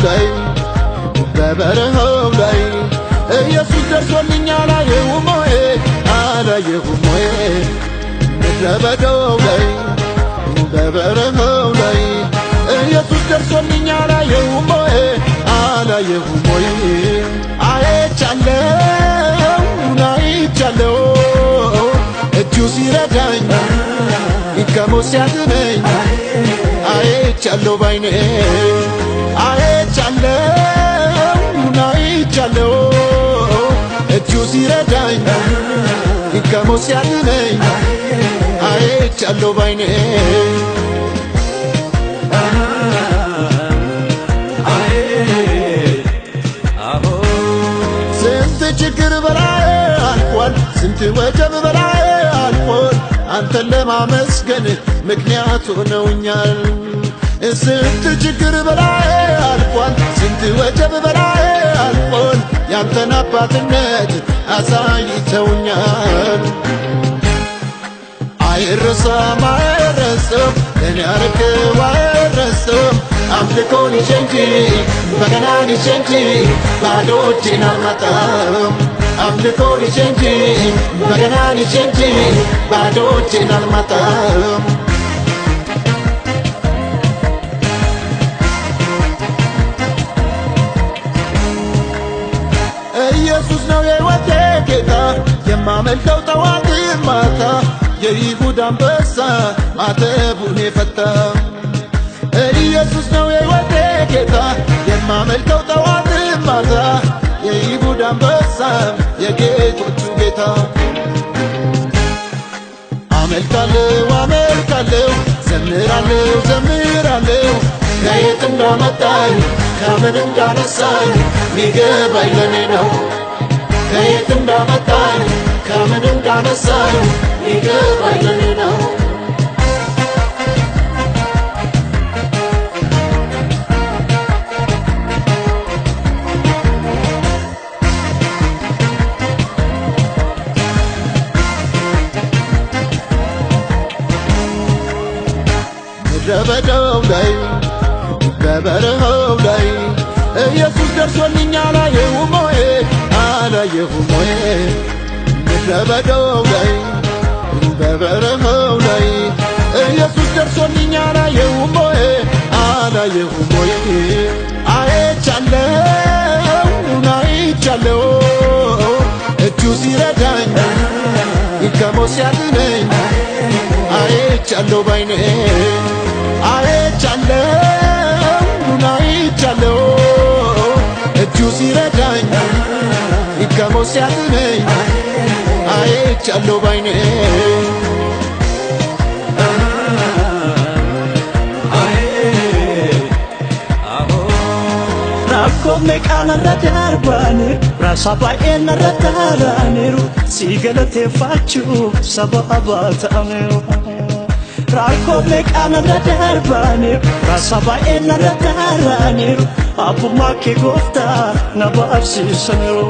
ላይ በበረሃው ላይ ኢየሱስ ደርሶልኛል አላየሁም ወይ አላየሁም ወይ ምድረ በዳው ላይ በበረሃው ላይ ኢየሱስ ደርሶልኛል አላየሁም ወይ አላየሁም ወይ አይቻለሁ እጁ ሲረዳኝ ከሞት ሲያድነኝ አይቻለሁ ባይኔ አይቻለሁ እጁ ሲረዳኝ ከሞት ሲያድነኝ አይቻለሁ ባይኔ ስንት ችግር በላይ አልፏል ስንት ወጀብ በላይ አልፏል አንተን ለማመስገን ምክንያት ሆነውኛል ስንት ችግር በላይ አልፏል ስንት ወጀብ በላይ አልፏል ያንተን አባትነት አሳይተውኛል አይረሳም ለኔ ያረከው አይረሳም አምልኮን ይዤ እንጂ በገናን ይዤ እንጂ ባዶ እጄን አልመጣም አምልኮን ይዤ እንጂ በገናን ይዤ እንጂ ባዶ እጄን አልመጣም ኢየሱስ ነው የሕይወቴ ጌታ የማመልከው ጠዋት ማታ የይሁዳ አንበሳ ማተቡን የፈታ ኢየሱስ ነው የሕይወቴ ጌታ የማመልከው ጠዋት ማታ የይሁዳ አንበሳ የጌቶቹ ጌታ አመልካለሁ ዘምራለሁ ከየት እንዳመጣኝ ከምን እንዳነሳኝ ሚገባኝ ለኔ ነው ከየት እንዳመጣኝ ከምን እንዳነሳኝ ሚገባኝ ለኔ ነው በበዳው ላይ በበረሃው ላይ ኢየሱስ ደርሶልኛል አላየሁም ወይ ምድረ በዳው ላይ በበረሃው ላይ ኢየሱስ ደርሶልኛል አላየሁም ወይ አይቻለሁ እጁ ሲረዳኝ ከሞት ሲያድነኝ አይቻለሁ ባይኔ አይቻለሁ እጁ ሲረዳኝ ከሞት ሲያድነኝ አይቻለሁ ባይኔ Rakkoomme qaanarra darbanii raasaa baay'een narra taaraniiru si galateeffachuuf sababa ta'aniiru Rakkoomme qaanarra darbanii raasaa baay'een narra taaraniiru abbummaa kee gooftaa na barsiisaniiru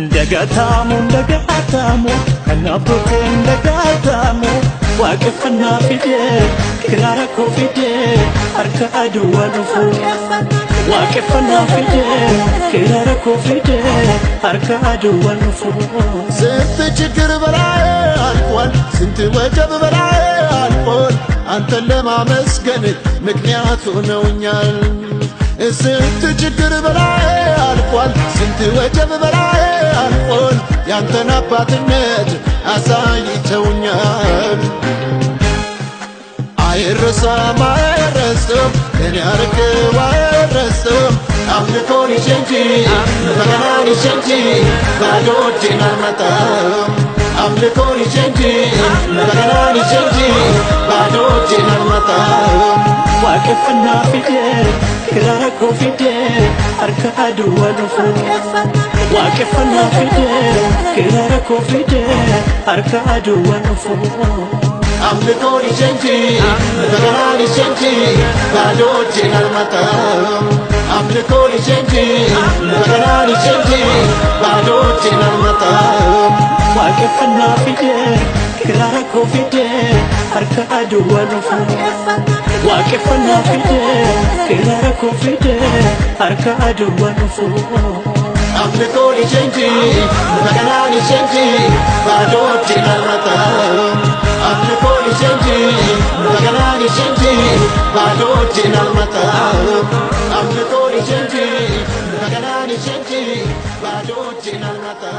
Ndagatamu kan abbootiin ndagatamu waaqeffannaa fidee kiraara koo fidee harka aduwwaa dhufu waaqeffannaa fidee kiraara koo fidee harka aduwwaa dhufu ስንት ችግር በላይ አልፏል ስንት ወጀብ በላይ አልፏል አንተን ለማመስገን ምክንያት ሆነውኛል ስንት ችግር በላይ አልፏል ስንት ወጀብ በላይ አልፏል ያንተን አባትነት አሳይተውኛል አይረሳም ለኔ ያረከው አይረሳም አምልኮን ይዤ እንጂ በገናን ይዤ እንጂ ባዶ እጄን አልመጣም አምልኮን ይዤ እንጂ በገናን ይዤ እንጂ ባዶ እጄን አልመጣም waaqeffannaa fidee kiraara koo fidee harka aduwwaa dhufu waaqeffannaa fidee kiraara koo fidee harka aduwwaa dhufu አምልኮን ይዤ እንጂ በገናን ይዤ እንጂ ባዶ እጄን አልመጣም አምልኮን ይዤ እንጂ በገናን ይዤ እንጂ ባዶ እጄን አልመጣም waaqeffannaa fidee kiraara koo fidee harka aduwwaa dhufu waaqeffannaa fidee kiraara koo fidee harka aduwwaa dhufu. Amlikoo ni chenji, naganaa ni chenji, baadootti narrata. Amlikoo ni chenji, naganaa ni chenji, baadootti narrata. Amlikoo ni chenji, naganaa ni chenji, baadootti narrata.